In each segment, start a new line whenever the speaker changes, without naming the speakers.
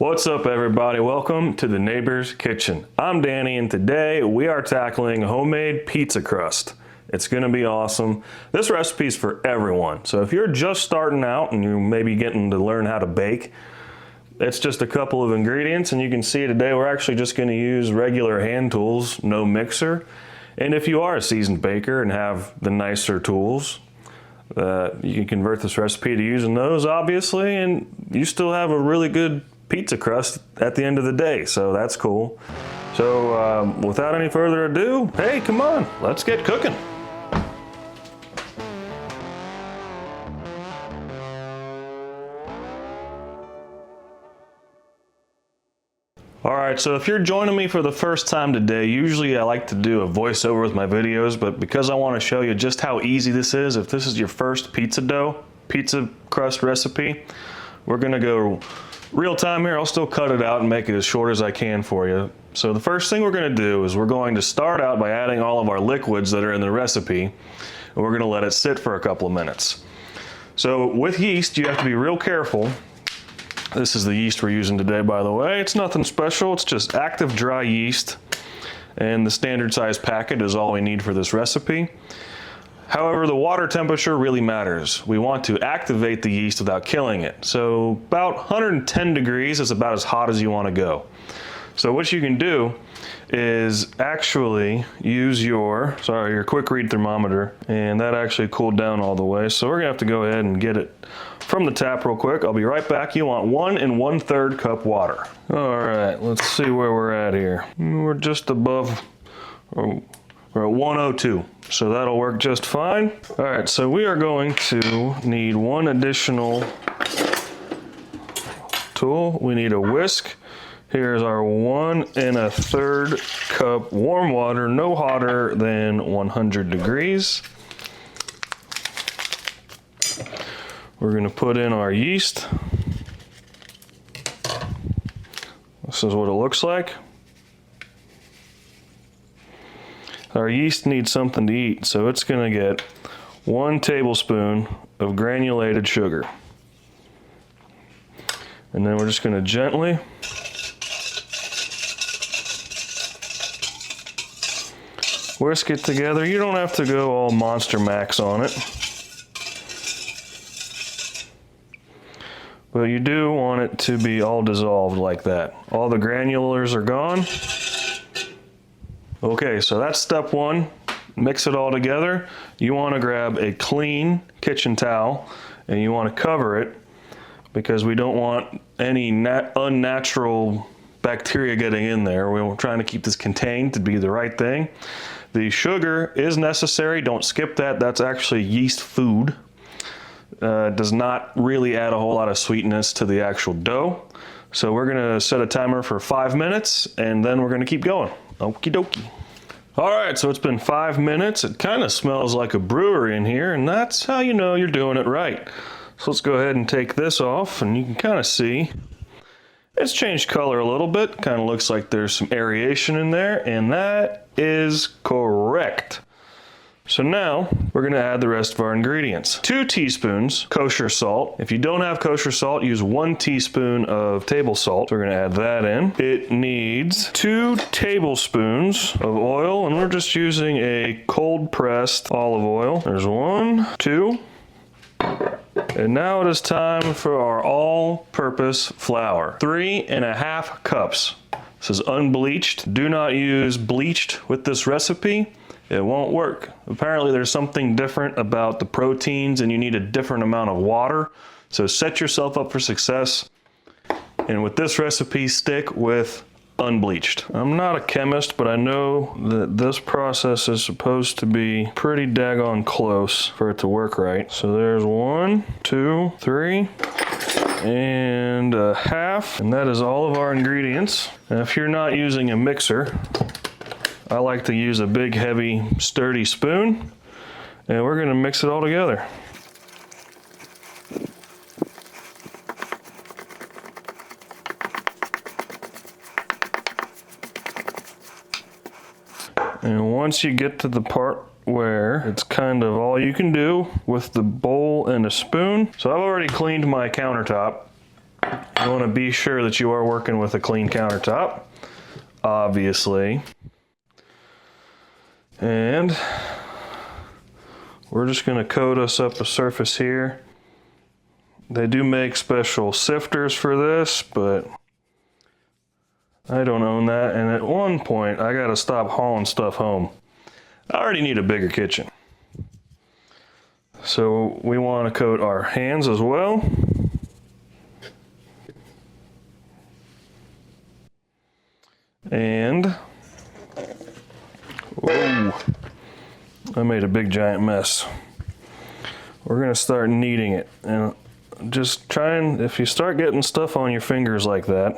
What's up everybody? Welcome to the Neighbor's Kitchen. I'm Danny and today we are tackling homemade pizza crust. It's gonna be awesome. This recipe is for everyone. So if you're just starting out and you may be getting to learn how to bake, it's just a couple of ingredients and you can see today we're actually just gonna use regular hand tools, no mixer. And if you are a seasoned baker and have the nicer tools, you can convert this recipe to using those obviously, and you still have a really good pizza crust at the end of the day, so that's cool. So without any further ado, hey, come on, let's get cooking. All right, so if you're joining me for the first time today, usually I like to do a voiceover with my videos, but because I want to show you just how easy this is, if this is your first pizza crust recipe, we're gonna go real time here. I'll still cut it out and make it as short as I can for you. So the first thing we're gonna do is we're going to start out by adding all of our liquids that are in the recipe, and we're gonna let it sit for a couple of minutes. So with yeast, you have to be real careful. This is the yeast we're using today, by the way. It's nothing special, it's just active dry yeast, and the standard size packet is all we need for this recipe. However, the water temperature really matters. We want to activate the yeast without killing it. So about 110 degrees is about as hot as you want to go. So what you can do is actually use your quick read thermometer, and that actually cooled down all the way. So we're gonna have to go ahead and get it from the tap real quick. I'll be right back. You want 1 1/3 cup water. All right, let's see where we're at here. We're just above, we're at 102, so that'll work just fine. All right, so we are going to need one additional tool. We need a whisk. Here's our 1 1/3 cup warm water, no hotter than 100 degrees. We're gonna put in our yeast. This is what it looks like. Our yeast needs something to eat, so it's gonna get 1 tablespoon of granulated sugar. And then we're just gonna gently whisk it together. You don't have to go all Monster Max on it, but you do want it to be all dissolved like that. All the granulars are gone. Okay, so that's step 1. Mix it all together. You want to grab a clean kitchen towel and you want to cover it because we don't want any unnatural bacteria getting in there. We're trying to keep this contained to be the right thing. The sugar is necessary. Don't skip that. That's actually yeast food. Does not really add a whole lot of sweetness to the actual dough. So we're gonna set a timer for 5 minutes and then we're gonna keep going. Okie dokie. All right, so it's been 5 minutes. It kind of smells like a brewery in here, and that's how you know you're doing it right. So let's go ahead and take this off, and you can kind of see it's changed color a little bit. Kind of looks like there's some aeration in there, and that is correct. So now we're gonna add the rest of our ingredients. 2 teaspoons kosher salt. If you don't have kosher salt, use 1 teaspoon of table salt. We're gonna add that in. It needs 2 tablespoons of oil, and we're just using a cold pressed olive oil. There's 1, 2. And now it is time for our all-purpose flour. 3 1/2 cups. This is unbleached. Do not use bleached with this recipe. It won't work. Apparently there's something different about the proteins and you need a different amount of water. So set yourself up for success. And with this recipe, stick with unbleached. I'm not a chemist, but I know that this process is supposed to be pretty daggone close for it to work right. So there's 1, 2, 3, and 1/2. And that is all of our ingredients. And if you're not using a mixer, I like to use a big, heavy, sturdy spoon, and we're gonna mix it all together. And once you get to the part where it's kind of all you can do with the bowl and a spoon. So I've already cleaned my countertop, You want to be sure that you are working with a clean countertop, obviously. And we're just going to coat us up a surface here. They do make special sifters for this, but I don't own that. And at one point, I got to stop hauling stuff home. I already need a bigger kitchen. So we want to coat our hands as well. And, whoa, I made a big giant mess. We're gonna start kneading it. And just try and, if you start getting stuff on your fingers like that,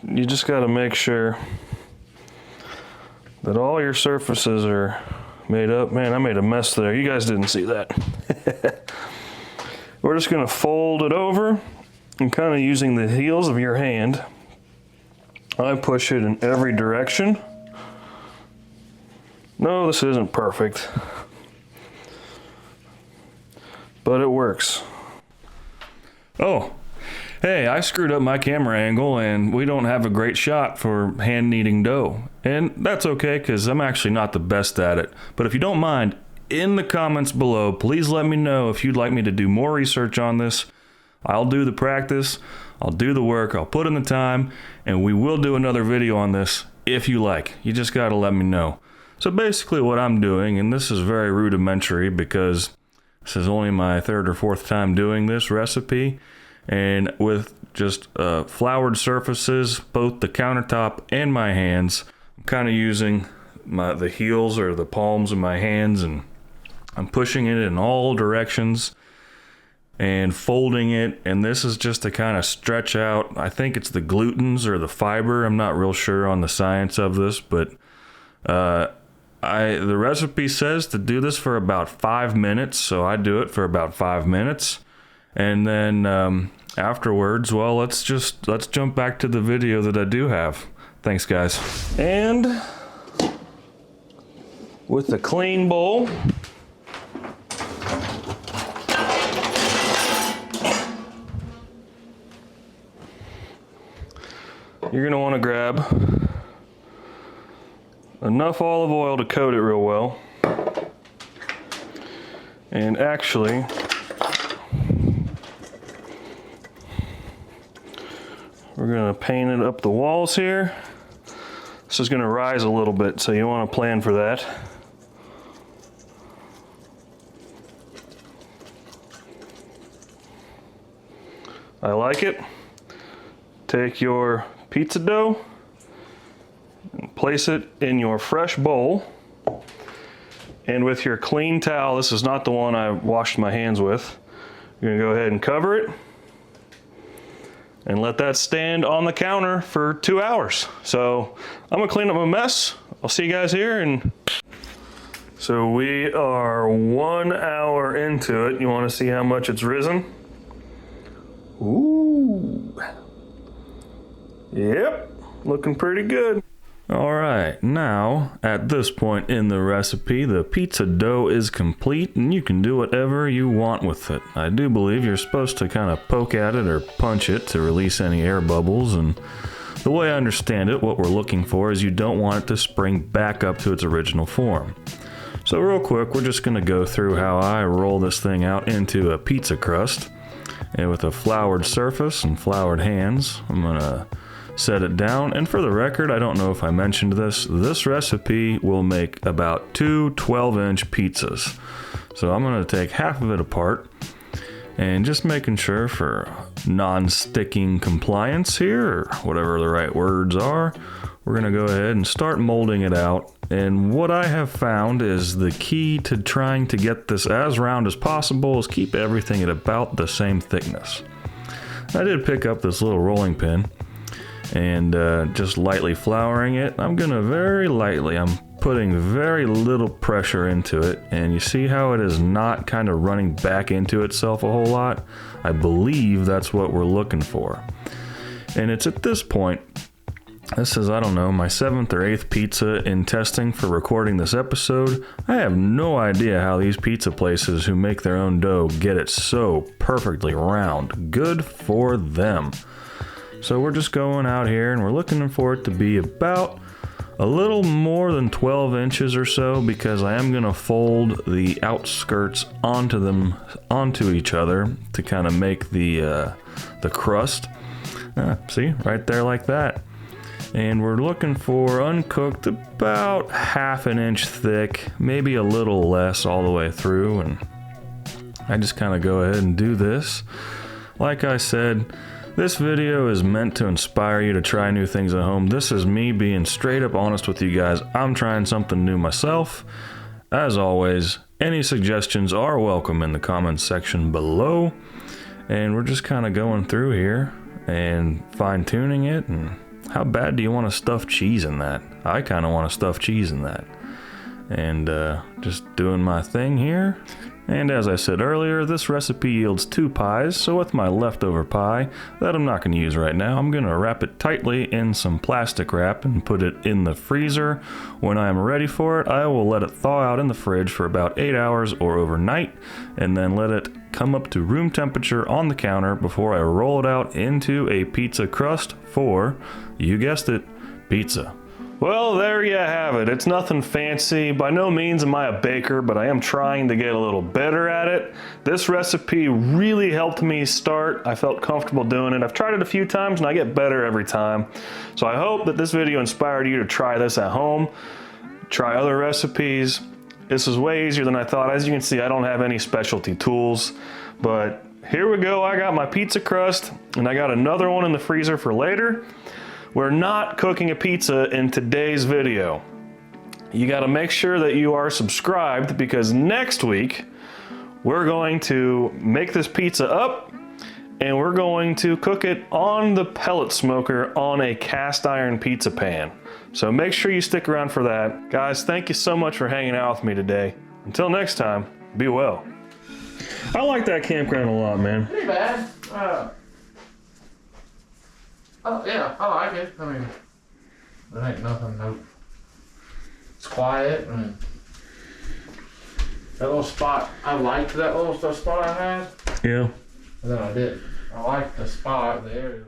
you just gotta make sure that all your surfaces are made up. Man, I made a mess there. You guys didn't see that. We're just gonna fold it over and kind of using the heels of your hand, I push it in every direction. No, this isn't perfect, but it works. Oh, hey, I screwed up my camera angle and we don't have a great shot for hand kneading dough. And that's okay, because I'm actually not the best at it. But if you don't mind, in the comments below, please let me know if you'd like me to do more research on this. I'll do the practice, I'll do the work, I'll put in the time, and we will do another video on this if you like. You just gotta let me know. So basically what I'm doing, and this is very rudimentary because this is only my third or fourth time doing this recipe, and with just floured surfaces, both the countertop and my hands, I'm kind of using the heels or the palms of my hands, and I'm pushing it in all directions and folding it, and this is just to kind of stretch out, I think it's the glutens or the fiber, I'm not real sure on the science of this, but the recipe says to do this for about 5 minutes, so I do it for about 5 minutes, and then afterwards, well, let's jump back to the video that I do have. Thanks, guys. And with the clean bowl, you're gonna want to grab enough olive oil to coat it real well. And actually, we're gonna paint it up the walls here. This is gonna rise a little bit, so you wanna plan for that. I like it. Take your pizza dough and place it in your fresh bowl, and with your clean towel, this is not the one I washed my hands with, you're gonna go ahead and cover it and let that stand on the counter for 2 hours. So I'm gonna clean up my mess. I'll see you guys here. And so we are 1 hour into it. You wanna see how much it's risen? Ooh. Yep, looking pretty good. All right, now at this point in the recipe, the pizza dough is complete and you can do whatever you want with it. I do believe you're supposed to kind of poke at it or punch it to release any air bubbles, and the way I understand it, what we're looking for is you don't want it to spring back up to its original form. So real quick, we're just gonna go through how I roll this thing out into a pizza crust. And with a floured surface and floured hands, I'm gonna set it down. And for the record, I don't know if I mentioned this recipe will make about 2 12-inch pizzas. So I'm gonna take half of it apart and just making sure for non-sticking compliance here, or whatever the right words are, we're gonna go ahead and start molding it out. And what I have found is the key to trying to get this as round as possible is keep everything at about the same thickness. I did pick up this little rolling pin and just lightly flouring it. I'm gonna very lightly, I'm putting very little pressure into it, and you see how it is not kind of running back into itself a whole lot? I believe that's what we're looking for. And it's at this point This is, I don't know, my 7th or 8th pizza in testing for recording this episode. I have no idea how these pizza places who make their own dough get it so perfectly round. Good for them. So we're just going out here and we're looking for it to be about a little more than 12 inches or so, because I am going to fold the outskirts onto each other to kind of make the crust. See, right there like that. And we're looking for uncooked about 1/2 inch thick, maybe a little less all the way through. And I just kind of go ahead and do this. Like I said, this video is meant to inspire you to try new things at home. This is me being straight up honest with you guys. I'm trying something new myself. As always, any suggestions are welcome in the comments section below. And we're just kind of going through here and fine-tuning it. And how bad do you want to stuff cheese in that? I kind of want to stuff cheese in that. And just doing my thing here. And as I said earlier, this recipe yields 2 pies, so with my leftover pie that I'm not going to use right now, I'm going to wrap it tightly in some plastic wrap and put it in the freezer. When I am ready for it, I will let it thaw out in the fridge for about 8 hours or overnight, and then let it come up to room temperature on the counter before I roll it out into a pizza crust for, you guessed it, pizza. Well, there you have it. It's nothing fancy. By no means am I a baker, but I am trying to get a little better at it. This recipe really helped me start. I felt comfortable doing it. I've tried it a few times and I get better every time. So I hope that this video inspired you to try this at home. Try other recipes. This is way easier than I thought. As you can see, I don't have any specialty tools, but here we go. I got my pizza crust and I got another one in the freezer for later. We're not cooking a pizza in today's video. You got to make sure that you are subscribed, because next week we're going to make this pizza up and we're going to cook it on the pellet smoker on a cast iron pizza pan. So make sure you stick around for that. Guys, thank you so much for hanging out with me today. Until next time, be well. I like that campground a lot, man.
Pretty bad. Oh yeah, I like it. I mean, there ain't nothing. No, it's quiet. And that little spot, I liked that little spot I had.
Yeah.
And then I didn't. I liked the spot. The area.